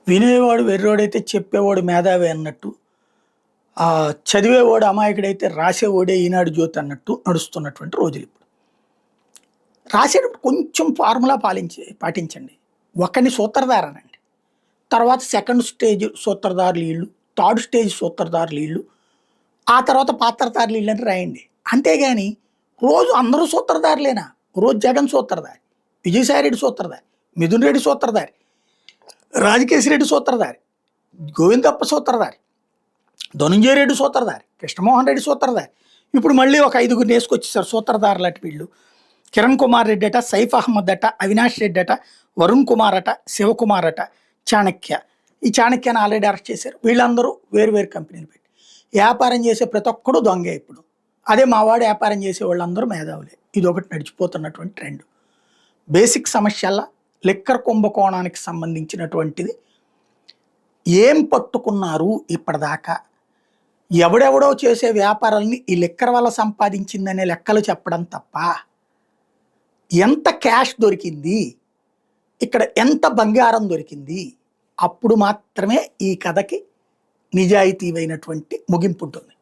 వినేవాడు వెర్రోడైతే చెప్పేవాడు మేధావి అన్నట్టు, చదివేవాడు అమాయకుడైతే రాసేవాడే ఈనాడు జ్యోతి అన్నట్టు నడుస్తున్నటువంటి రోజులు ఇప్పుడు. రాసేటప్పుడు కొంచెం ఫార్ములా పాటించండి. ఒకరిని సూత్రధారనండి, తర్వాత సెకండ్ స్టేజ్ సూత్రధారులు వీళ్ళు, థర్డ్ స్టేజ్ సూత్రధారులు వీళ్ళు, ఆ తర్వాత పాత్రధారులు వీళ్ళు అని రాయండి. అంతేగాని రోజు అందరూ సూత్రధారులేనా? రోజు జగన్ సూత్రధారి, విజయసాయిరెడ్డి సూత్రధారి, మిథున్ రెడ్డి సూత్రధారి, రాజకేశ్వరెడ్డి సూత్రధారి, గోవిందప్ప సూత్రధారి, ధనుంజయ రెడ్డి సూత్రధారి, కృష్ణమోహన్ రెడ్డి సూత్రధారి. ఇప్పుడు మళ్ళీ ఒక 5గురిని వేసుకొచ్చేసారు సూత్రధారులు అటు వీళ్ళు. కిరణ్ కుమార్ రెడ్డి అట, సైఫ్ అహ్మద్ అట, అవినాష్ రెడ్డి అట, వరుణ్ కుమార్ అట, శివకుమార్ అట, చాణక్య. ఈ చాణక్యను ఆల్రెడీ అరెస్ట్ చేశారు. వీళ్ళందరూ వేరు వేరు కంపెనీలు పెట్టి వ్యాపారం చేసే ప్రతి ఒక్కడు దొంగే ఇప్పుడు. అదే మావాడు వ్యాపారం చేసే వాళ్ళందరూ మేధావులే. ఇది ఒకటి నడిచిపోతున్నటువంటి ట్రెండ్. బేసిక్ సమస్యల లిక్కర్ కుంభకోణానికి సంబంధించినటువంటిది ఏం పట్టుకున్నారు ఇప్పటిదాకా? ఎవడెవడో చేసే వ్యాపారాలని ఈ లిక్కర్ వల్ల సంపాదించిందనే లెక్కలు చెప్పడం తప్ప ఎంత క్యాష్ దొరికింది, ఇక్కడ ఎంత బంగారం దొరికింది, అప్పుడు మాత్రమే ఈ కథకి నిజాయితీవైనటువంటి ముగింపు ఉంటుంది.